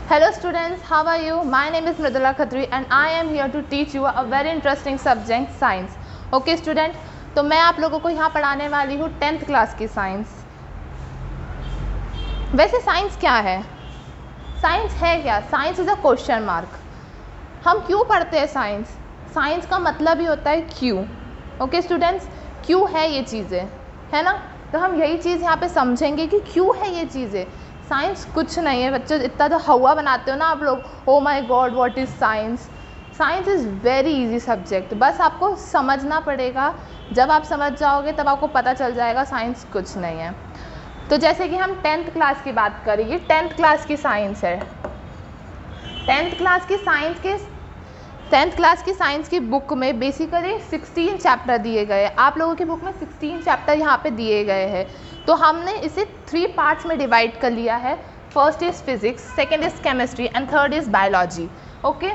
Hello students, how are you? My name is Mridula Khatri and I am here to teach you a very interesting subject science. Okay student, तो मैं आप लोगों को यहाँ पढ़ाने वाली हूँ 10th क्लास की साइंस। वैसे साइंस क्या है? साइंस है क्या? Science is a question mark. हम क्यों पढ़ते हैं साइंस? साइंस का मतलब ही होता है क्यों। ओके स्टूडेंट्स, क्यों है ये चीज़ें, है ना? तो हम यही चीज़ यहाँ पे समझेंगे कि क्यों है ये चीज़ें। साइंस कुछ नहीं है बच्चों, इतना तो हवा बनाते हो ना आप लोग, oh my God what is science. Science is very easy subject, बस आपको समझना पड़ेगा। जब आप समझ जाओगे तब आपको पता चल जाएगा साइंस कुछ नहीं है। तो जैसे कि हम 10th क्लास की बात करें, ये 10th क्लास की साइंस है। 10th क्लास की साइंस की बुक में बेसिकली 16 चैप्टर दिए गए। आप लोगों की बुक में 16 चैप्टर यहाँ पे दिए गए हैं। तो हमने इसे 3 पार्ट्स में डिवाइड कर लिया है। First is physics, second is chemistry and third is biology. Okay,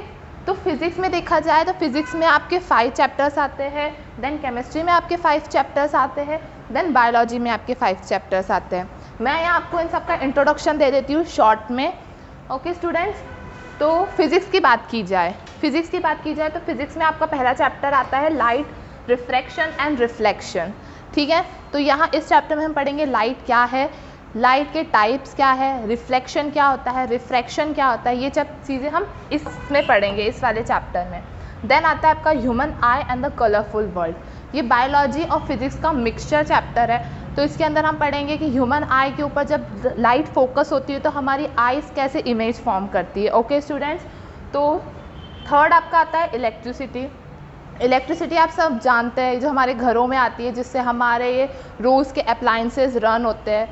तो फिज़िक्स में देखा जाए तो फिज़िक्स में आपके 5 चैप्टर्स आते हैं, देन केमिस्ट्री में आपके 5 चैप्टर्स आते हैं, देन बायोलॉजी में आपके 5 चैप्टर्स आते हैं। मैं यहाँ आपको इन सब का इंट्रोडक्शन दे देती हूँ शॉर्ट में। ओके स्टूडेंट्स, तो फिज़िक्स की बात की जाए तो फिज़िक्स में आपका पहला चैप्टर आता है लाइट, रिफ्रैक्शन एंड रिफ्लेक्शन। ठीक है, तो यहाँ इस चैप्टर में हम पढ़ेंगे लाइट क्या है, लाइट के टाइप्स क्या है, रिफ्लेक्शन क्या होता है, रिफ्रैक्शन क्या होता है, ये सब चीज़ें हम इसमें पढ़ेंगे इस वाले चैप्टर में। देन आता है आपका human I and the colourful world. ये बायोलॉजी और फिज़िक्स का मिक्सचर चैप्टर है। तो इसके अंदर हम पढ़ेंगे कि ह्यूमन आई के ऊपर जब लाइट फोकस होती है तो हमारी आइज़ कैसे इमेज फॉर्म करती है। ओके स्टूडेंट्स, तो थर्ड आपका आता है इलेक्ट्रिसिटी। इलेक्ट्रिसिटी आप सब जानते हैं, जो हमारे घरों में आती है, जिससे हमारे ये रोज़ के अप्लाइंसेस रन होते हैं,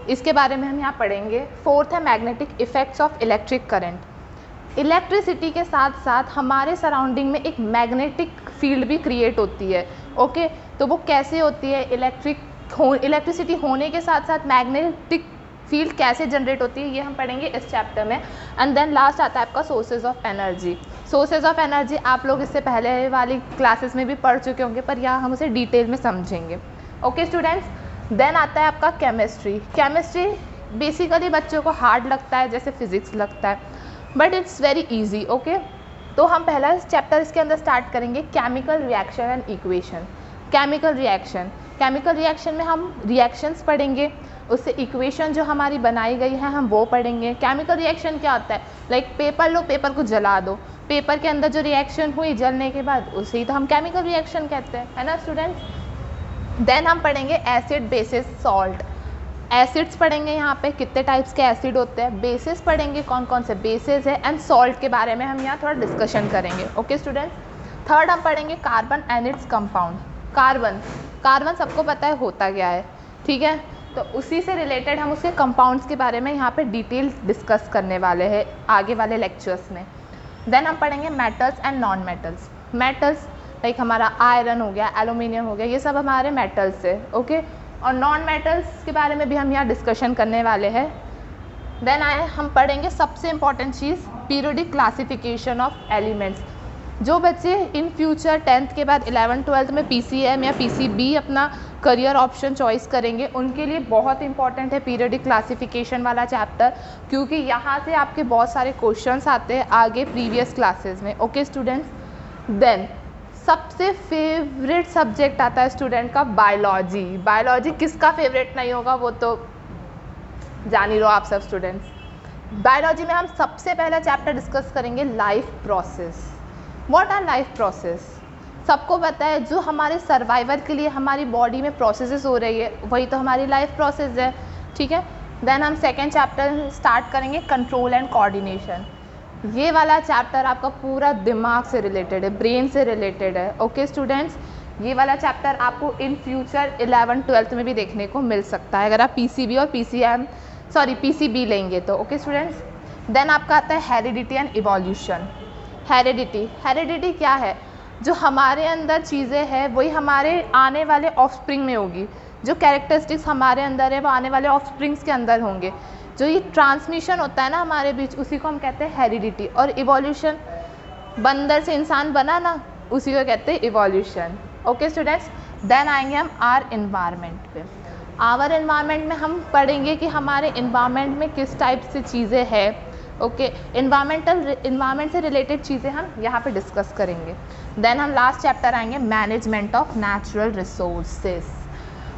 इसके बारे में हम यहाँ पढ़ेंगे। फोर्थ है magnetic effects of electric current. Electricity के साथ साथ हमारे सराउंडिंग में एक मैग्नेटिक फील्ड भी क्रिएट होती है। ओके, तो वो कैसे होती है, इलेक्ट्रिसिटी होने के साथ साथ मैग्नेटिक फील्ड कैसे जनरेट होती है, ये हम पढ़ेंगे इस चैप्टर में। एंड देन लास्ट आता है आपका sources of energy. Sources of energy आप लोग इससे पहले वाली क्लासेस में भी पढ़ चुके होंगे, पर यहाँ हम उसे डिटेल में समझेंगे। ओके स्टूडेंट्स, देन आता है आपका केमिस्ट्री। केमिस्ट्री बेसिकली बच्चों को हार्ड लगता है जैसे फिज़िक्स लगता है, but it's very easy. Okay, तो हम पहला चैप्टर इसके अंदर स्टार्ट करेंगे, chemical reaction and equation. Chemical reaction में हम रिएक्शंस पढ़ेंगे, उससे इक्वेशन जो हमारी बनाई गई है हम वो पढ़ेंगे। केमिकल रिएक्शन क्या होता है, लाइक पेपर लो, पेपर को जला दो, पेपर के अंदर जो रिएक्शन हुई जलने के बाद उसे ही तो हम केमिकल रिएक्शन कहते हैं, है ना स्टूडेंट्स। देन हम पढ़ेंगे एसिड, बेसिस, सॉल्ट। एसिड्स पढ़ेंगे, यहाँ पे कितने टाइप्स के एसिड होते हैं। बेसिस पढ़ेंगे, कौन कौन से बेसिस है, एंड सॉल्ट के बारे में हम यहाँ थोड़ा डिस्कशन करेंगे। ओके स्टूडेंट्स, थर्ड हम पढ़ेंगे carbon and its compound. Carbon सबको पता है होता क्या है, ठीक है, तो उसी से रिलेटेड हम उसके कंपाउंड्स के बारे में यहाँ पे डिटेल डिस्कस करने वाले हैं आगे वाले लेक्चर्स में। देन हम पढ़ेंगे metals and non metals. Metals like हमारा आयरन हो गया, एल्यूमिनियम हो गया, ये सब हमारे मेटल्स है। ओके, और नॉन मेटल्स के बारे में भी हम यहाँ डिस्कशन करने वाले हैं। देन हम पढ़ेंगे सबसे important cheese, periodic classification of elements. जो बच्चे इन फ्यूचर 10th के बाद 11th 12th में PCM या PCB अपना करियर ऑप्शन चॉइस करेंगे, उनके लिए बहुत इंपॉर्टेंट है पीरियोडिक क्लासिफिकेशन वाला चैप्टर, क्योंकि यहाँ से आपके बहुत सारे क्वेश्चंस आते हैं आगे प्रीवियस क्लासेस में। ओके स्टूडेंट्स, देन सबसे फेवरेट सब्जेक्ट आता है स्टूडेंट का बायोलॉजी। बायोलॉजी किसका फेवरेट नहीं होगा, वो तो जान ही लो आप सब स्टूडेंट्स। बायोलॉजी में हम सबसे पहला चैप्टर डिस्कस करेंगे life process. What our life process? सबको पता है जो हमारे सर्वाइवल के लिए हमारी बॉडी में प्रोसेसेस हो रही है वही तो हमारी लाइफ प्रोसेस है, ठीक है। देन हम सेकेंड चैप्टर स्टार्ट करेंगे, कंट्रोल एंड कोऑर्डिनेशन। ये वाला चैप्टर आपका पूरा दिमाग से रिलेटेड है, ब्रेन से रिलेटेड है। ओके स्टूडेंट्स, ये वाला चैप्टर आपको इन फ्यूचर 11th 12th में भी देखने को मिल सकता है अगर आप PCB और PCB लेंगे तो। ओके स्टूडेंट्स, देन आपका आता है हेरिडिटी एंड इवोल्यूशन। हेरिडिटी क्या है, जो हमारे अंदर चीज़ें हैं वही हमारे आने वाले ऑफस्प्रिंग में होगी। जो कैरेक्टरिस्टिक्स हमारे अंदर है वो आने वाले ऑफस्प्रिंग्स के अंदर होंगे। जो ये ट्रांसमिशन होता है ना हमारे बीच, उसी को हम कहते हैं हेरिडिटी। और इवोल्यूशन, बंदर से इंसान बना ना, उसी को कहते हैं इवोल्यूशन। ओके स्टूडेंट्स, देन आएंगे हम आवर इन्वायरमेंट पे। आवर इन्वायरमेंट में हम पढ़ेंगे कि हमारे इन्वायरमेंट में किस टाइप से चीज़ें हैं, ओके। इन्वायरमेंट से रिलेटेड चीज़ें हम यहाँ पे डिस्कस करेंगे। देन हम लास्ट चैप्टर आएंगे मैनेजमेंट ऑफ नेचुरल रिसोर्सेज।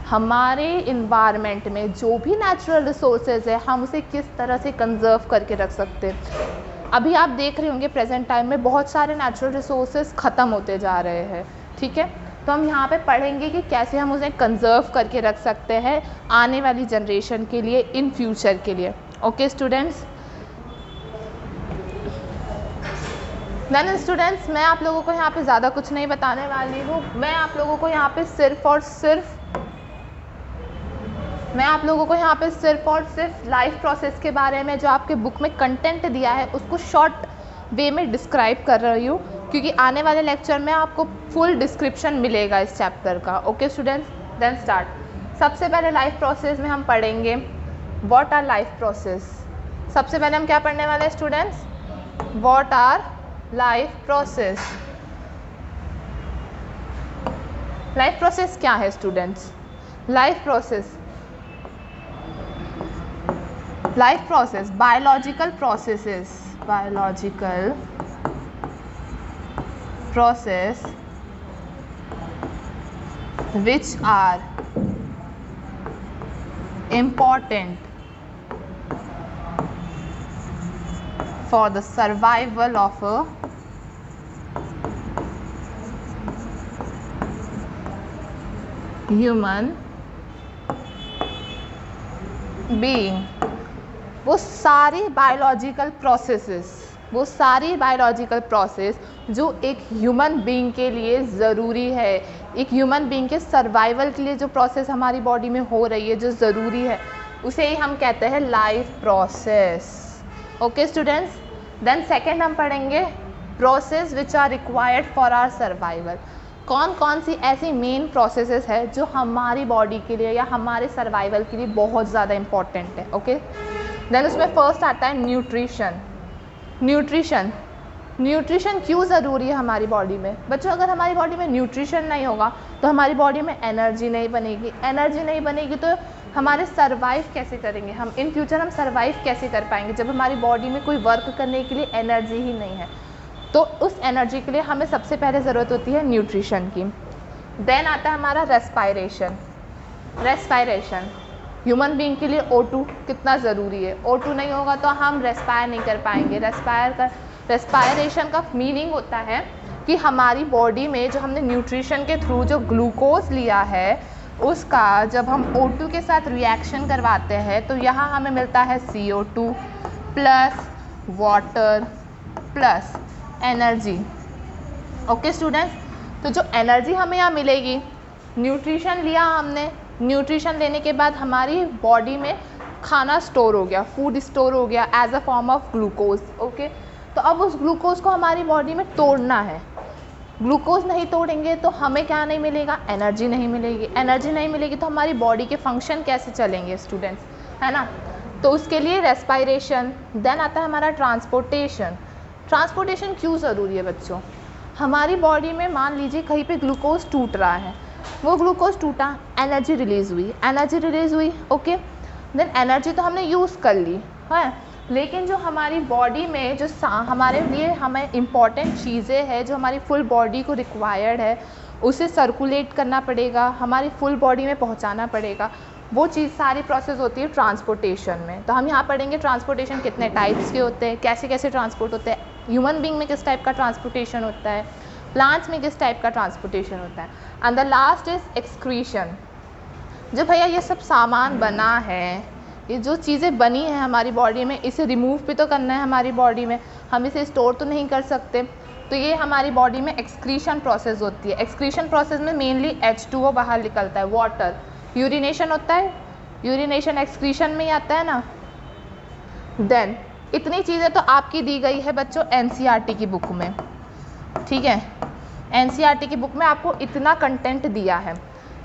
हमारे इन्वायरमेंट में जो भी नेचुरल रिसोर्सेज है हम उसे किस तरह से कंजर्व करके रख सकते हैं। अभी आप देख रहे होंगे प्रेजेंट टाइम में बहुत सारे नेचुरल रिसोर्सेज ख़त्म होते जा रहे हैं, ठीक है। तो हम यहाँ पे पढ़ेंगे कि कैसे हम उसे कंजर्व करके रख सकते हैं आने वाली जनरेशन के लिए, इन फ्यूचर के लिए। Okay students. देन स्टूडेंट्स, मैं आप लोगों को यहाँ पे ज़्यादा कुछ नहीं बताने वाली हूँ। मैं आप लोगों को यहाँ पे सिर्फ और सिर्फ लाइफ प्रोसेस के बारे में जो आपके बुक में कंटेंट दिया है उसको शॉर्ट वे में डिस्क्राइब कर रही हूँ, क्योंकि आने वाले लेक्चर में आपको फुल डिस्क्रिप्शन मिलेगा इस चैप्टर का। Okay students, then start. सबसे पहले लाइफ प्रोसेस में हम पढ़ेंगे व्हाट आर लाइफ प्रोसेस। सबसे पहले हम क्या पढ़ने वाले हैं students? What our life process. Life process क्या है students? Life process biological processes which are important for the survival of a human being। वो सारी बायोलॉजिकल प्रोसेस जो एक ह्यूमन बीइंग के लिए ज़रूरी है, एक ह्यूमन बीइंग के सर्वाइवल के लिए जो प्रोसेस हमारी बॉडी में हो रही है, जो ज़रूरी है, उसे ही हम कहते हैं life process. Okay students. Then second हम पढ़ेंगे process which are required for our survival. कौन कौन सी ऐसी मेन प्रोसेसेस है जो हमारी बॉडी के लिए या हमारे सर्वाइवल के लिए बहुत ज़्यादा इम्पॉर्टेंट है। ओके। देन उसमें फर्स्ट आता है न्यूट्रिशन क्यों ज़रूरी है हमारी बॉडी में? बच्चों, अगर हमारी बॉडी में न्यूट्रिशन नहीं होगा तो हमारी बॉडी में एनर्जी नहीं बनेगी तो हमारे सर्वाइव कैसे करेंगे हम? इन फ्यूचर हम सर्वाइव कैसे कर पाएंगे जब हमारी बॉडी में कोई वर्क करने के लिए एनर्जी ही नहीं है? तो उस एनर्जी के लिए हमें सबसे पहले ज़रूरत होती है न्यूट्रिशन की। देन आता है हमारा रेस्पायरेशन। ह्यूमन बीइंग के लिए O2 कितना ज़रूरी है? O2 नहीं होगा तो हम रेस्पायर नहीं कर पाएंगे। रेस्पायरेशन का मीनिंग होता है कि हमारी बॉडी में जो हमने न्यूट्रिशन के थ्रू जो ग्लूकोज लिया है उसका जब हम O2 के साथ रिएक्शन करवाते हैं तो यहाँ हमें मिलता है CO2 plus water plus energy. Okay students. तो जो एनर्जी हमें यहाँ मिलेगी, न्यूट्रिशन लिया हमने, न्यूट्रिशन लेने के बाद हमारी बॉडी में खाना स्टोर हो गया, फूड स्टोर हो गया as a form of glucose. Okay. तो अब उस ग्लूकोज को हमारी बॉडी में तोड़ना है। ग्लूकोज नहीं तोड़ेंगे तो हमें क्या नहीं मिलेगा? एनर्जी नहीं मिलेगी तो हमारी बॉडी के फंक्शन कैसे चलेंगे स्टूडेंट्स, है ना? तो उसके लिए रेस्पायरेशन। देन आता है हमारा ट्रांसपोर्टेशन क्यों ज़रूरी है बच्चों? हमारी बॉडी में मान लीजिए कहीं पे ग्लूकोज टूट रहा है, वो ग्लूकोज टूटा, एनर्जी रिलीज़ हुई। ओके। देन एनर्जी तो हमने यूज़ कर ली है, लेकिन जो हमारी बॉडी में जो हमारे लिए हमें इम्पॉर्टेंट चीज़ें हैं जो हमारी फुल बॉडी को रिक्वायर्ड है उसे सर्कुलेट करना पड़ेगा, हमारी फुल बॉडी में पहुंचाना पड़ेगा। वो चीज़ सारी प्रोसेस होती है ट्रांसपोर्टेशन में। तो हम यहाँ पढ़ेंगे ट्रांसपोर्टेशन कितने टाइप्स के होते हैं, कैसे कैसे ट्रांसपोर्ट होते हैं, ह्यूमन बीइंग में किस टाइप का ट्रांसपोर्टेशन होता है, प्लांट्स में किस टाइप का ट्रांसपोर्टेशन होता है। And the last is excretion. जो भैया ये सब सामान बना है, ये जो चीज़ें बनी हैं हमारी बॉडी में, इसे रिमूव भी तो करना है हमारी बॉडी में, हम इसे स्टोर तो नहीं कर सकते। तो ये हमारी बॉडी में एक्सक्रीशन प्रोसेस होती है। एक्सक्रीशन प्रोसेस में मेनली H2O बाहर निकलता है, वाटर। यूरिनेशन होता है, यूरिनेशन एक्सक्रीशन में ही आता है ना। देन इतनी चीज़ें तो आपकी दी गई है बच्चों NCERT की बुक में, ठीक है। NCERT की बुक में आपको इतना कंटेंट दिया है,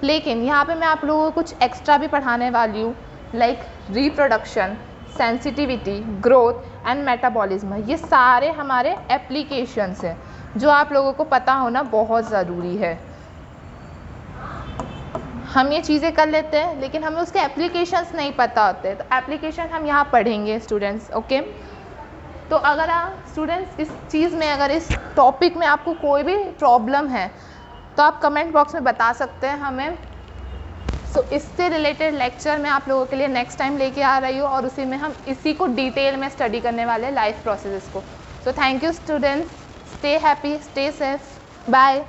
लेकिन यहाँ पे मैं आप लोगों को कुछ एक्स्ट्रा भी पढ़ाने वाली हूँ, like reproduction, sensitivity, growth and metabolism. ये सारे हमारे एप्लीकेशंस हैं जो आप लोगों को पता होना बहुत ज़रूरी है। हम ये चीज़ें कर लेते हैं लेकिन हमें उसके एप्लीकेशंस नहीं पता होते, तो एप्लीकेशन हम यहाँ पढ़ेंगे स्टूडेंट्स। ओके। तो अगर आप स्टूडेंट्स इस चीज़ में, अगर इस टॉपिक में आपको कोई भी प्रॉब्लम है तो आप कमेंट बॉक्स में बता सकते हैं हमें। सो इससे रिलेटेड लेक्चर मैं आप लोगों के लिए नेक्स्ट टाइम लेके आ रही हूँ और उसी में हम इसी को डिटेल में स्टडी करने वाले लाइफ प्रोसेसेस को। So thank you students, stay happy, stay safe, bye.